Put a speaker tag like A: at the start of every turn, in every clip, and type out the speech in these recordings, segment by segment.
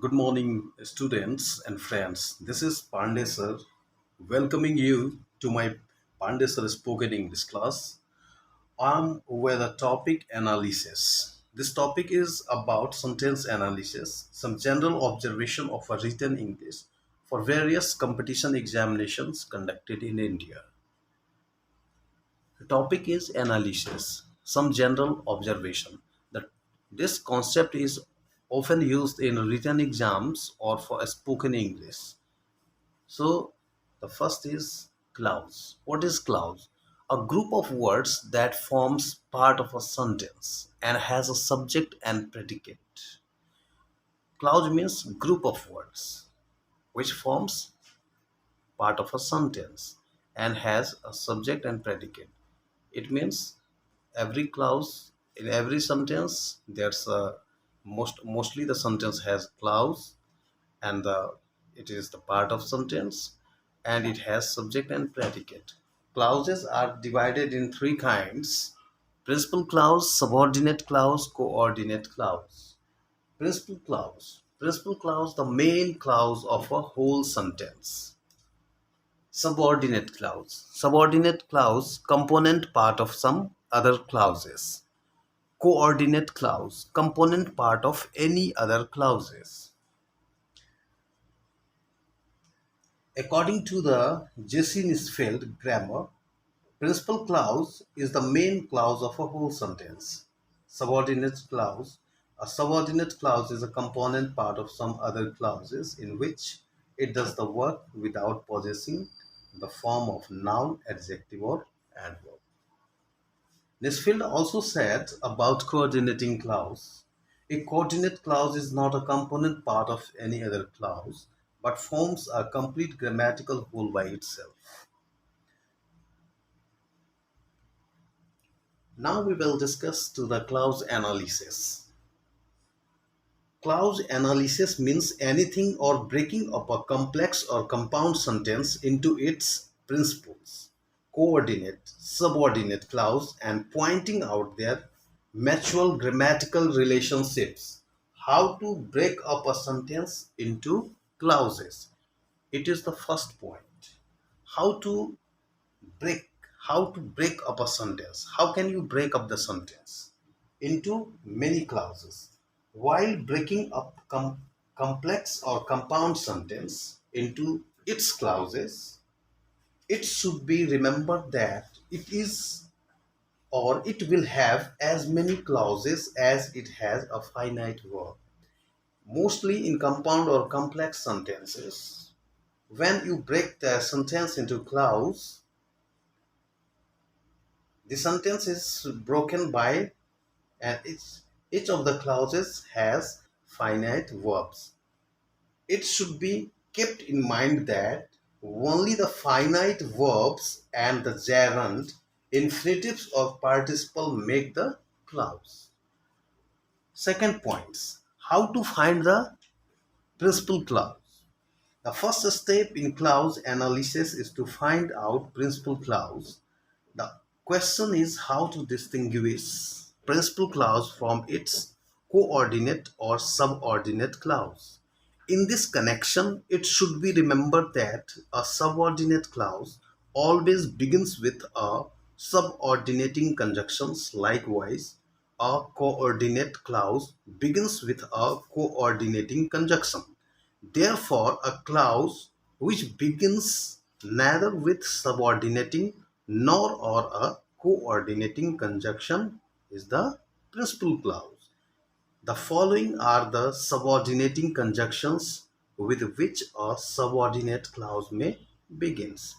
A: Good morning, students and friends. This is Pandey sir, welcoming you to my Pandey sir spoken English class. I'm with a topic analysis. This topic is about sentence analysis, some general observation of a written English for various competition examinations conducted in India. The topic is analysis, some general observation. That this concept is often used in written exams or for spoken English. So the first is clause. What is clause? A group of words that forms part of a sentence and has a subject and predicate. Clause means group of words which forms part of a sentence and has a subject and predicate. It means every clause in every sentence there's a mostly the sentence has clause and it is the part of sentence and it has subject and predicate. Clauses are divided in three kinds: principal clause, subordinate clause, coordinate clause. Principal clause, the main clause of a whole sentence. Subordinate clause, component part of some other clauses. Coordinate clause, component part of any other clauses. According to the J.C. Nisfield grammar, principal clause is the main clause of a whole sentence. Subordinate clause, a subordinate clause is a component part of some other clauses in which it does the work without possessing the form of noun, adjective, or adverb. Nisfield also said about coordinating clause. A coordinate clause is not a component part of any other clause, but forms a complete grammatical whole by itself. Now we will discuss to the clause analysis. Clause analysis means anything or breaking up a complex or compound sentence into its principles, coordinate, subordinate clause, and pointing out their mutual grammatical relationships. How to break up a sentence into clauses. It is the first point. How to break how to break up a sentence. How can you break up the sentence into many clauses? While breaking up complex or compound sentence into its clauses, it should be remembered that it is or it will have as many clauses as it has a finite verb. Mostly in compound or complex sentences, when you break the sentence into clause, the sentence is broken by and each of the clauses has finite verbs. It should be kept in mind that only the finite verbs and the gerund, infinitives or participle make the clause. Second points, how to find the principal clause. The first step in clause analysis is to find out principal clause. The question is how to distinguish principal clause from its coordinate or subordinate clause. In this connection, it should be remembered that a subordinate clause always begins with a subordinating conjunctions. Likewise, a coordinate clause begins with a coordinating conjunction. Therefore, a clause which begins neither with subordinating nor or a coordinating conjunction is the principal clause. The following are the subordinating conjunctions with which a subordinate clause may begins.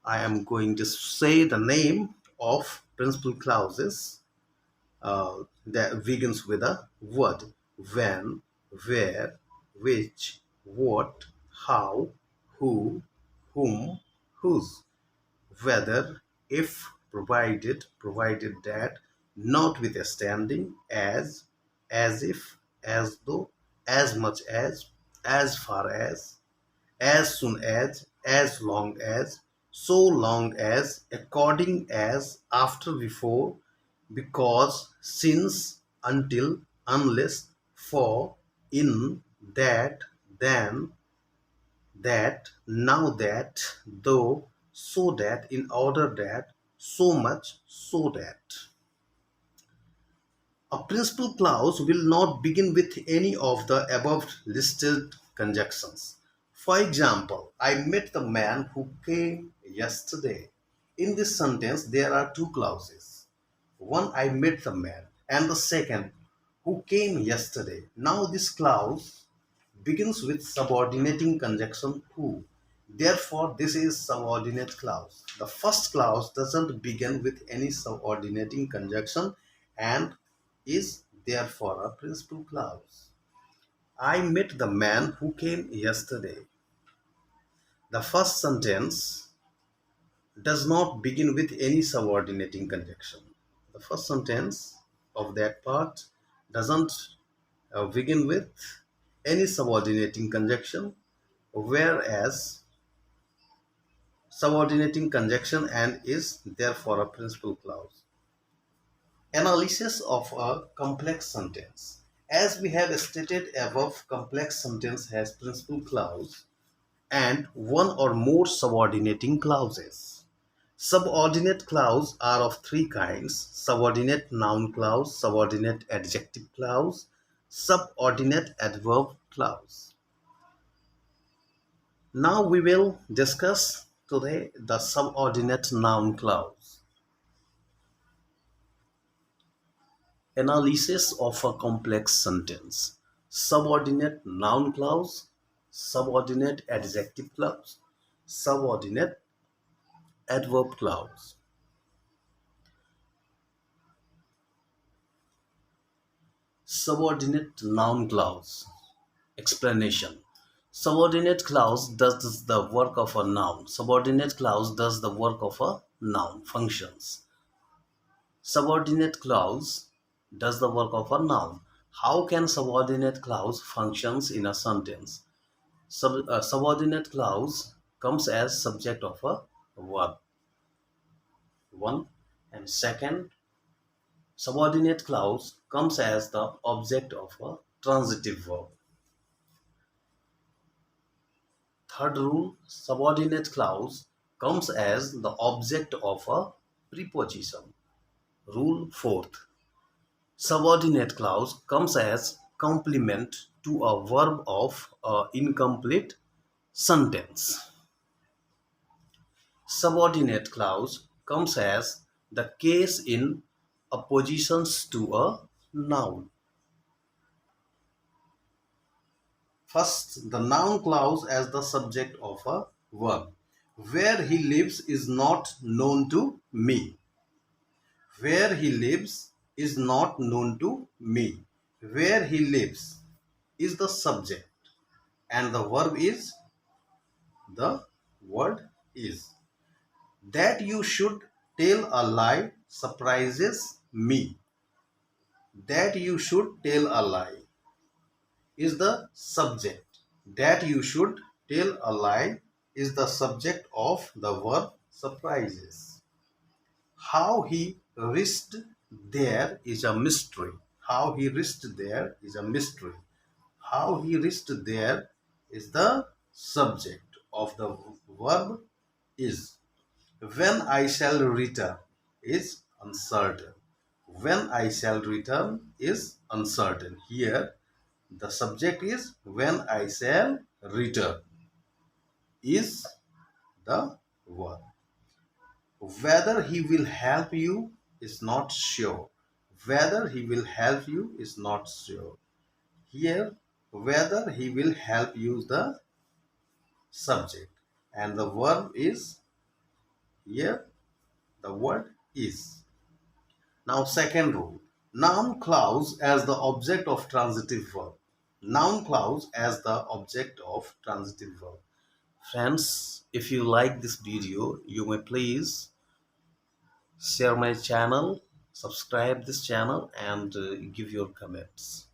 A: I am going to say the name of principal clauses that begins with a word: when, where, which, what, how, who, whom, whose, whether, if, provided that, notwithstanding, as if, as though, as much as far as soon as long as, so long as, according as, after, before, because, since, until, unless, for, in, that, then, that, now that, though, so that, in order that, so much, so that. A principal clause will not begin with any of the above listed conjunctions. For example, I met the man who came yesterday. In this sentence, there are two clauses. One, I met the man, and the second, who came yesterday. Now, this clause begins with subordinating conjunction who. Therefore, this is subordinate clause. The first clause doesn't begin with any subordinating conjunction and is therefore a principal clause. I met the man who came yesterday. The first sentence does not begin with any subordinating conjunction. The first sentence of that part doesn't begin with any subordinating conjunction, whereas subordinating conjunction and is therefore a principal clause. Analysis of a complex sentence. As we have stated above, complex sentence has principal clause and one or more subordinating clauses. Subordinate clause are of three kinds: subordinate noun clause, subordinate adjective clause, subordinate adverb clause. Now we will discuss today the subordinate noun clause. Analysis of a complex sentence. Subordinate noun clause, subordinate adjective clause, subordinate adverb clause. Subordinate noun clause. Explanation. Subordinate clause does the work of a noun. Subordinate clause does the work of a noun, functions. Subordinate clause does the work of a noun. How can subordinate clause functions in a sentence? Subordinate clause comes as subject of a verb. One. And second, subordinate clause comes as the object of a transitive verb. Third rule, subordinate clause comes as the object of a preposition. Rule fourth, subordinate clause comes as complement to a verb of an incomplete sentence. Subordinate clause comes as the case in oppositions to a noun. First, the noun clause as the subject of a verb. Where he lives is not known to me. Where he lives is not known to me. Where he lives is the subject and the verb is the word is. That you should tell a lie surprises me. That you should tell a lie is the subject. That you should tell a lie is the subject of the verb surprises. How he reached there is a mystery. How he reached there is a mystery. How he reached there is the subject of the verb is. When I shall return is uncertain. When I shall return is uncertain. Here, the subject is when I shall return is the verb. Whether he will help you is not sure. Whether he will help you is not sure. Here, whether he will help you is the subject and the verb is here, the word is. Now, second rule, noun clause as the object of transitive verb. Noun clause as the object of transitive verb. Friends, if you like this video, you may please share my channel, subscribe this channel and give your comments.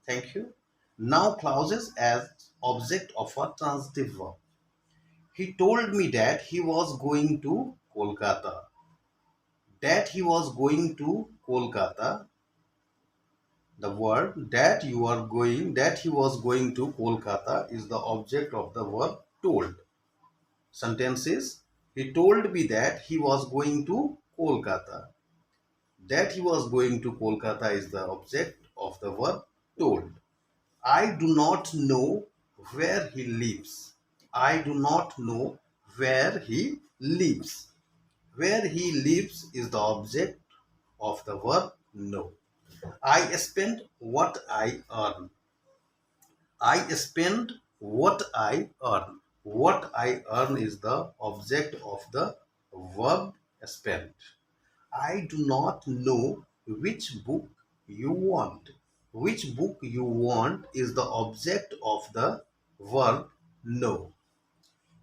A: Thank you. Now clauses as object of a transitive verb. He told me that he was going to Kolkata. That he was going to Kolkata. The word that you are going, that he was going to Kolkata is the object of the verb told. Sentence is, he told me that he was going to Kolkata. That he was going to Kolkata is the object of the verb told. I do not know where he lives. I do not know where he lives. Where he lives is the object of the verb know. I spend what I earn. I spend what I earn. What I earn is the object of the verb spend. I do not know which book you want. Which book you want is the object of the verb know.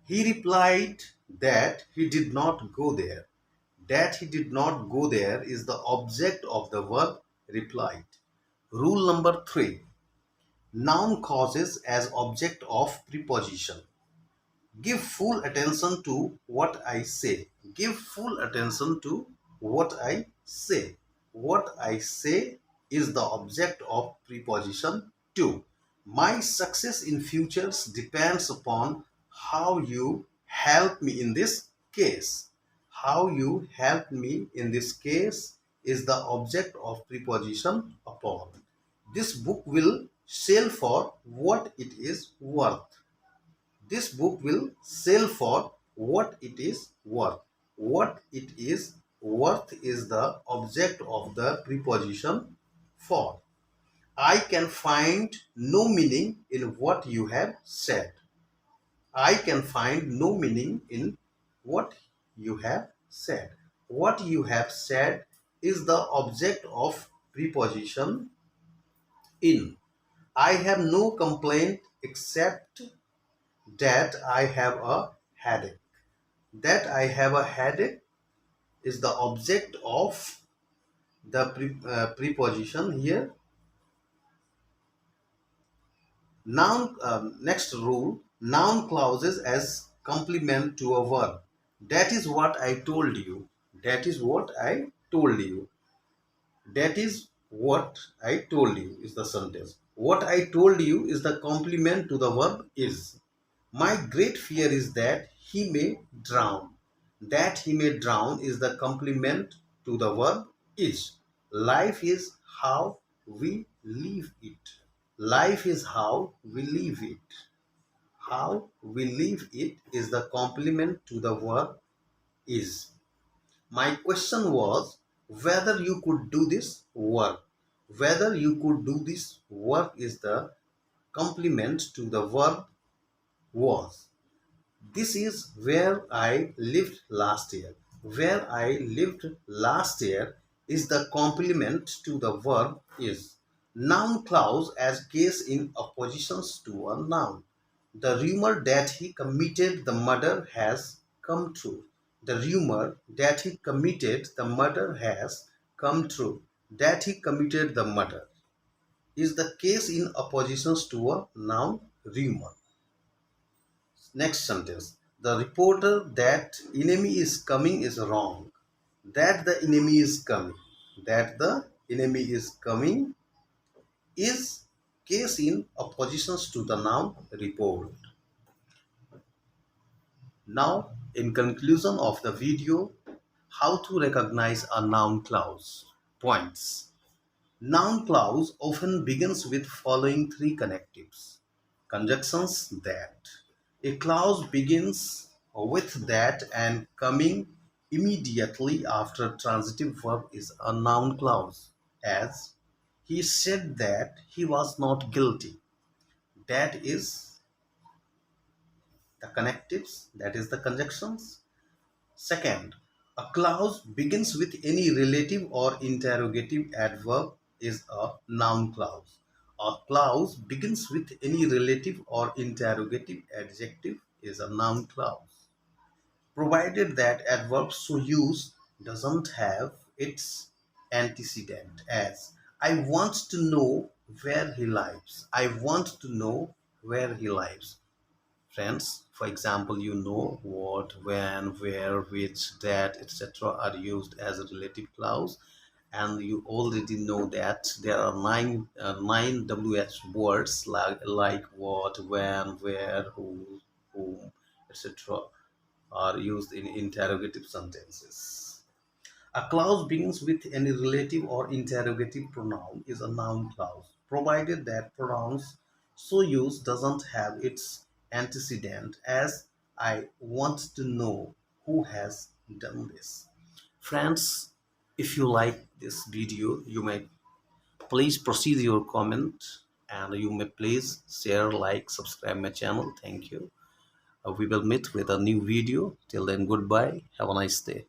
A: He replied that he did not go there. That he did not go there is the object of the verb replied. Rule number 3. Noun causes as object of preposition. Give full attention to what I say. Give full attention to what I say. What I say is the object of preposition to. My success in futures depends upon how you help me in this case. How you help me in this case is the object of preposition upon. This book will sell for what it is worth. This book will sell for what it is worth. What it is worth is the object of the preposition for. I can find no meaning in what you have said. I can find no meaning in what you have said. What you have said is the object of preposition in. I have no complaint except that I have a headache. That I have a headache is the object of the preposition here. Noun, next rule, noun clauses as complement to a verb. That is what I told you. That is what I told you. That is what I told you is the sentence. What I told you is the complement to the verb is. My great fear is that he may drown. That he may drown is the complement to the verb is. Life is how we live it. Life is how we live it. How we live it is the complement to the verb is. My question was whether you could do this work. Whether you could do this work is the complement to the verb was. This is where I lived last year. Where I lived last year is the complement to the verb is. Noun clause as case in oppositions to a noun. The rumor that he committed the murder has come true. The rumor that he committed the murder has come true. That he committed the murder is the case in oppositions to a noun rumor. Next sentence. The reporter that enemy is coming is wrong. That the enemy is coming. That the enemy is coming is case in oppositions to the noun report. Now, in conclusion of the video, how to recognize a noun clause. Points. Noun clause often begins with following three connectives. Conjunctions that. A clause begins with that and coming immediately after transitive verb is a noun clause. As he said that he was not guilty. That is the connectives, that is the conjunctions. Second, a clause begins with any relative or interrogative adverb is a noun clause. A clause begins with any relative or interrogative adjective is a noun clause, provided that adverb so used doesn't have its antecedent. As I want to know where he lives. I want to know where he lives. Friends, for example, you know what, when, where, which, that, etc. are used as a relative clause, and you already know that there are nine WH words like what, when, where, who, whom, etc. are used in interrogative sentences. A clause begins with any relative or interrogative pronoun is a noun clause, provided that pronouns so used doesn't have its antecedent as I want to know who has done this. Friends, if you like this video, you may please proceed your comment, and you may please share, like, subscribe my channel. Thank you. We will meet with a new video. Till then, goodbye. Have a nice day.